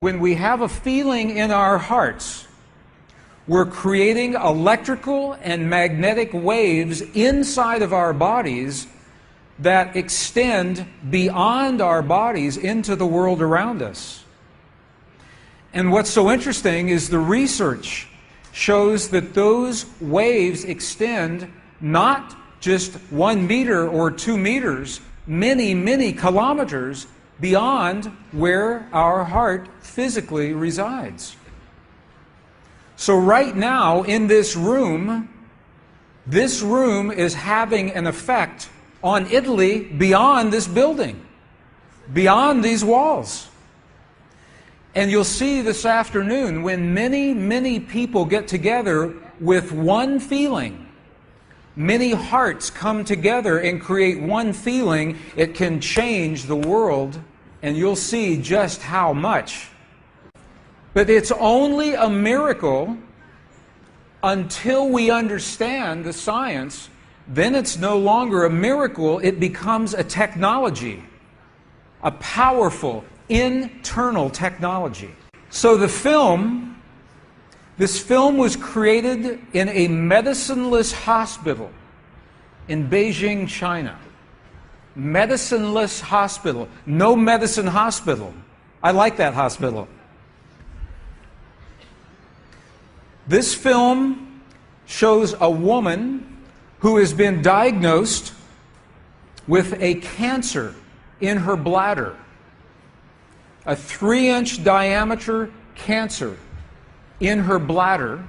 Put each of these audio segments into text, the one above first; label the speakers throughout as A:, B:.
A: When we have a feeling in our hearts, we're creating electrical and magnetic waves inside of our bodies that extend beyond our bodies into the world around us. And what's so interesting is the research shows that those waves extend not just 1 meter or 2 meters, many, many kilometers beyond where our heart physically resides. So right now in this room is having an effect on Italy beyond this building, beyond these walls. And you'll see this afternoon when many, many people get together with one feeling, many hearts come together and create one feeling, it can change the world, and you'll see just how much. But it's only a miracle until we understand the science. Then it's no longer a miracle, it becomes a technology, a powerful internal technology. So this film was created in a medicineless hospital in Beijing, China. Medicineless hospital, no medicine hospital. I like that hospital. This film shows a woman who has been diagnosed with a cancer in her bladder, a 3-inch diameter cancer in her bladder,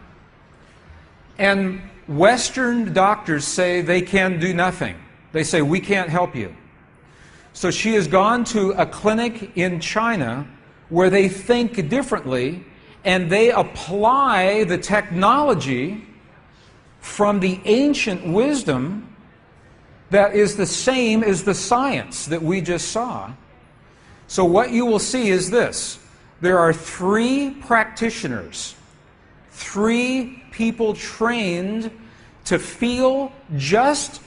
A: and Western doctors say they can do nothing. They say, we can't help you. So she has gone to a clinic in China where they think differently, and they apply the technology from the ancient wisdom that is the same as the science that we just saw. So what you will see is this. There are 3 practitioners, 3 people trained to feel just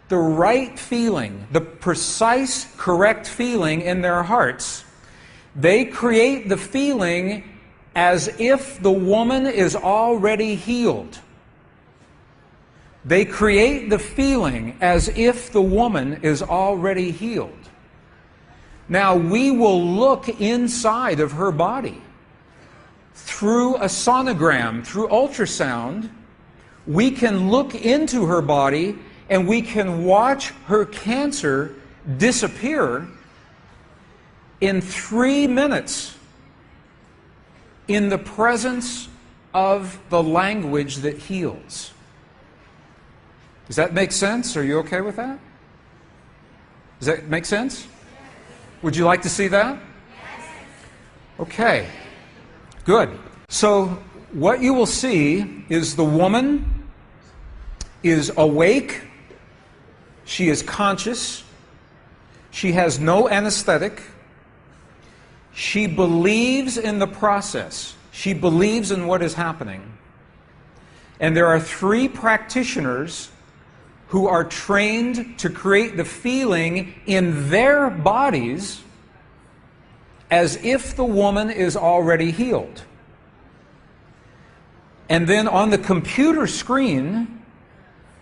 A: the right feeling, the precise, correct feeling in their hearts. They create the feeling as if the woman is already healed. They create the feeling as if the woman is already healed. Now, we will look inside of her body through a sonogram, through ultrasound. We can look into her body and we can watch her cancer disappear in 3 minutes in the presence of the language that heals. Does that make sense? Are you okay with that? Does that make sense? Would you like to see that? Okay, good. So what you will see is the woman is awake, she is conscious, she has no anesthetic, she believes in the process, she believes in what is happening. And there are 3 practitioners who are trained to create the feeling in their bodies as if the woman is already healed. And then on the computer screen,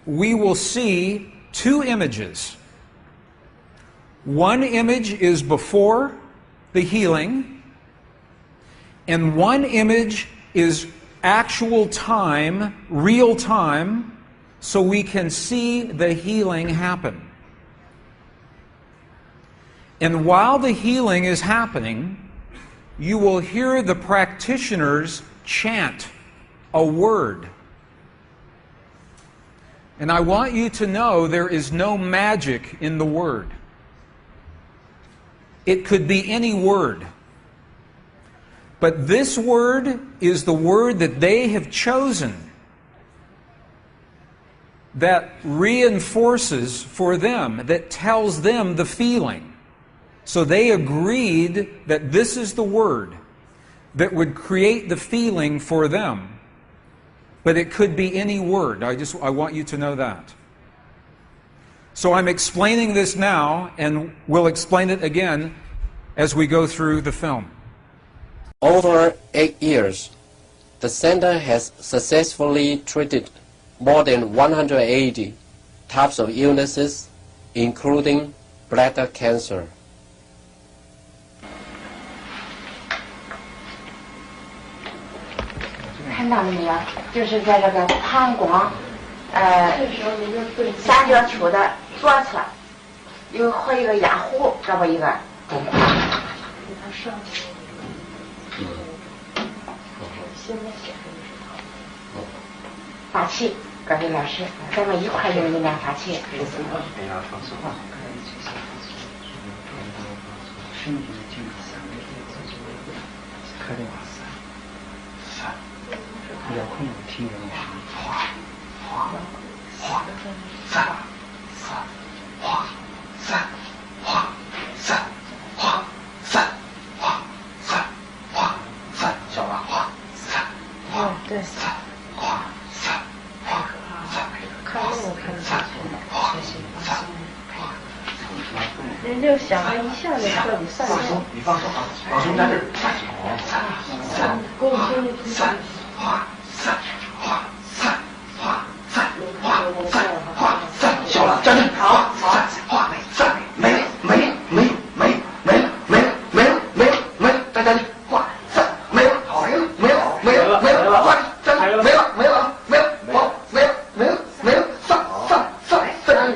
A: we will see 2 images. One image is before the healing, and one image is actual time, real time, so we can see the healing happen. And while the healing is happening, you will hear the practitioners chant a word. And I want you to know there is no magic in the word. It could be any word. But this word is the word that they have chosen that reinforces for them, that tells them the feeling. So they agreed that this is the word that would create the feeling for them. But it could be any word. I want you to know that. So I'm explaining this now, and we'll explain it again as we go through the film.
B: Over 8 years, the center has successfully treated more than 180 types of illnesses, including bladder cancer.
C: 看到了没有？就是在这个膀胱三角球的左侧有和一个压壶，这么一个。发气，各位老师，咱们一块用力量发气。
D: 比较困难的听人哗哗哗三三哗三哗三哗三哗三哗三，小了哗三哗对三哗三哗三，看那个看得下去了，学习放心。人就想着一下就彻底散了。放松，你放松啊，老师在这儿。三三哗。三哗三哗三哗三哗三，小了，站正，好，三哗三，没了，再站正，哗三，没了，好，没了，哗三，没了，好，没了，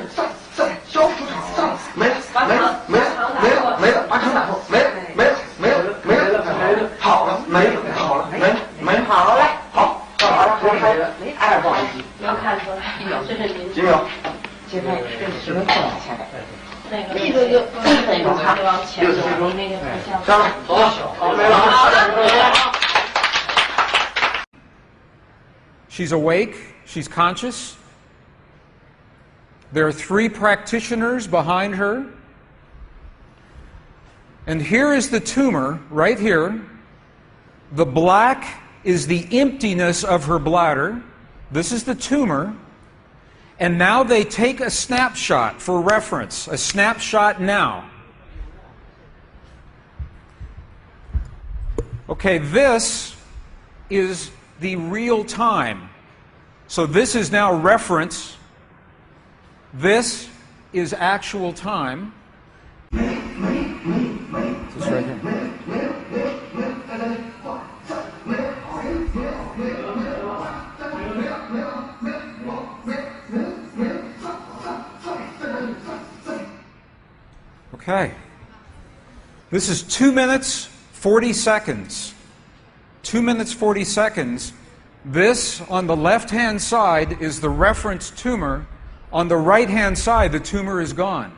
D: 三，消除场，三，没了，把场打破，没了，好了，没了，好了，来。不好意思，能看出来，这是您几秒？几分？是能看下来。那个就往前走，那个上来，走了，好，没了。
A: She's awake, she's conscious. There are 3 practitioners behind her. And here is the tumor, right here. The black is the emptiness of her bladder. This is the tumor. And now they take a snapshot for reference, a snapshot now. Okay, this is the real time. So this is now reference. This is actual time. This right here. Okay. This is 2 minutes, 40 seconds. 2 minutes, 40 seconds. This, on the left-hand side, is the reference tumor. On the right-hand side, the tumor is gone.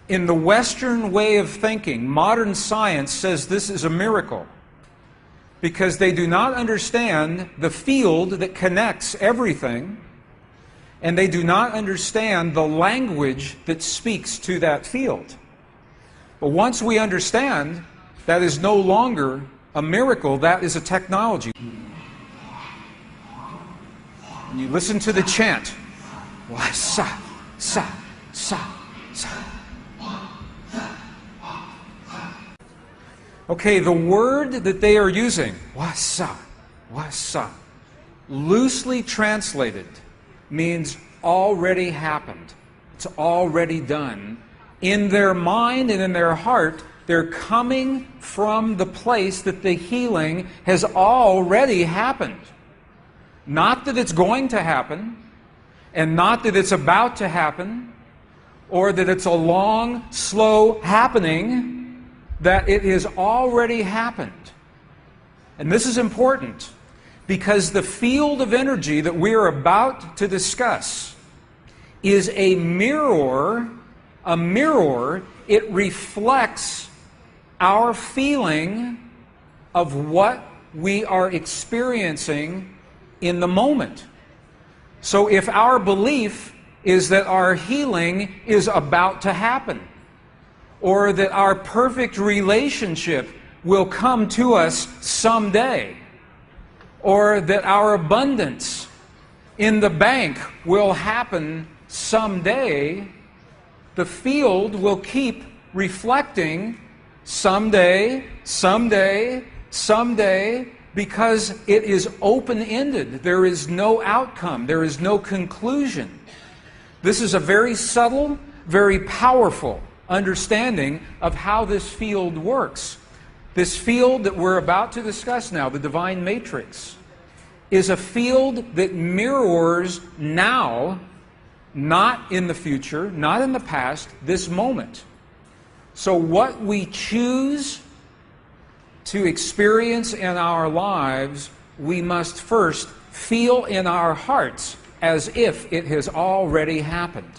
A: In the Western way of thinking, modern science says this is a miracle because they do not understand the field that connects everything, and they do not understand the language that speaks to that field. But once we understand, that is no longer a miracle, that is a technology. And you listen to the chant. Sa, sa, sa, sa. Okay, the word that they are using, wasa, wasa, loosely translated, means already happened. It's already done. In their mind and in their heart, they're coming from the place that the healing has already happened. Not that it's going to happen, and not that it's about to happen, or that it's a long, slow happening, that it has already happened. And this is important, because the field of energy that we are about to discuss is a mirror. A mirror, it reflects our feeling of what we are experiencing in the moment. So if our belief is that our healing is about to happen, or that our perfect relationship will come to us someday, or that our abundance in the bank will happen someday, the field will keep reflecting someday, someday, someday, because it is open-ended. There is no outcome. There is no conclusion. This is a very subtle, very powerful understanding of how this field works. This field that we're about to discuss now, the divine matrix, is a field that mirrors now, not in the future, not in the past, this moment. So what we choose to experience in our lives, we must first feel in our hearts as if it has already happened.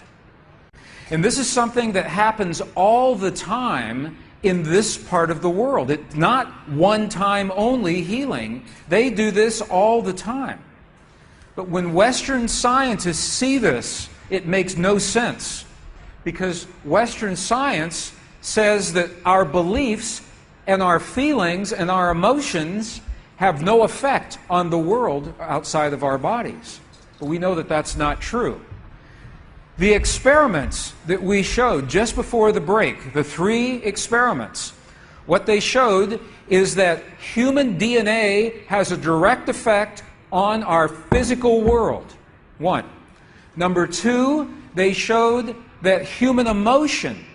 A: And this is something that happens all the time in this part of the world. It's not one-time only healing. They do this all the time. But when Western scientists see this, it makes no sense, because Western science says that our beliefs and our feelings and our emotions have no effect on the world outside of our bodies. But we know that that's not true. The experiments that we showed just before the break, the 3 experiments, what they showed is that human DNA has a direct effect on our physical world. 1. Number 2, they showed that human emotion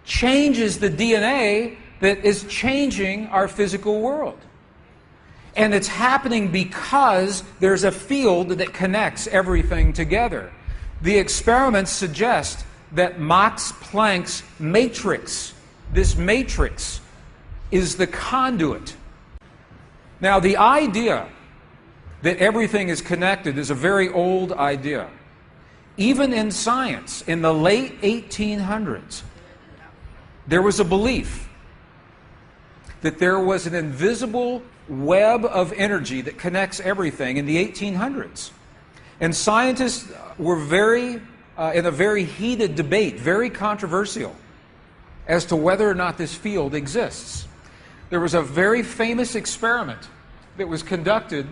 A: changes the DNA that is changing our physical world. And it's happening because there's a field that connects everything together. The experiments suggest that Max Planck's matrix, this matrix, is the conduit. Now, the idea that everything is connected is a very old idea. Even in science, in the late 1800s, there was a belief that there was an invisible web of energy that connects everything in the 1800s. And scientists were in a very heated debate, very controversial, as to whether or not this field exists. There was a very famous experiment that was conducted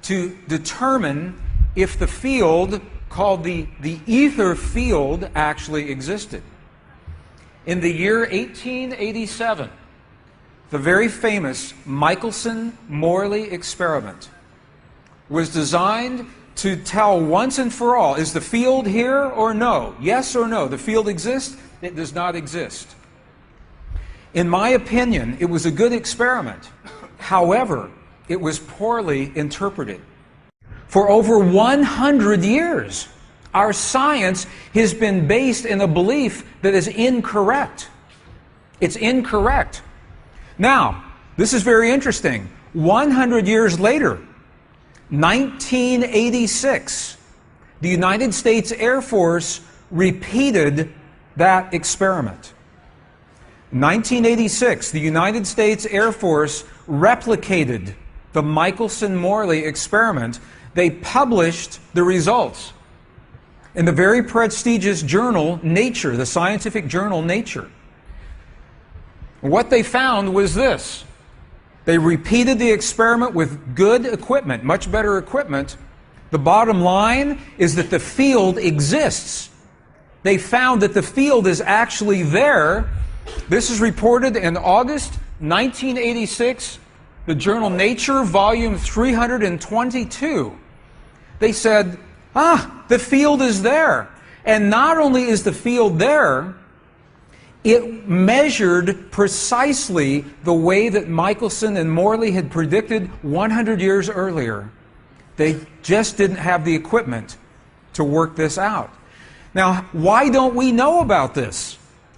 A: to determine if the field called the ether field actually existed. In the year 1887, the very famous Michelson-Morley experiment was designed to tell once and for all, is the field here or no? Yes or no? The field exists? It does not exist. In my opinion, it was a good experiment. However, it was poorly interpreted. For over 100 years, our science has been based in a belief that is incorrect. It's incorrect. Now, this is very interesting. 100 years later, 1986, the United States Air Force repeated that experiment. 1986, the United States Air Force replicated the Michelson-Morley experiment. They published the results in the very prestigious journal Nature, the scientific journal Nature. What they found was this. They repeated the experiment with good equipment, much better equipment. The bottom line is that the field exists. They found that the field is actually there. This is reported in August 1986, the journal Nature, volume 322. They said, the field is there. And not only is the field there, it measured precisely the way that Michelson and Morley had predicted 100 years earlier. They just didn't have the equipment to work this out. Now, why don't we know about this?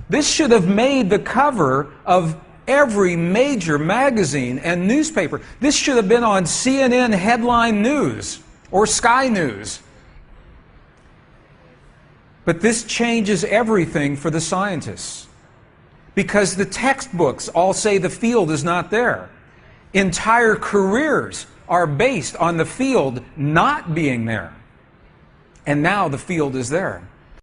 A: This should have made the cover of every major magazine and newspaper. This should have been on CNN headline news or Sky News. But this changes everything for the scientists, because the textbooks all say the field is not there. Entire careers are based on the field not being there. And now the field is there.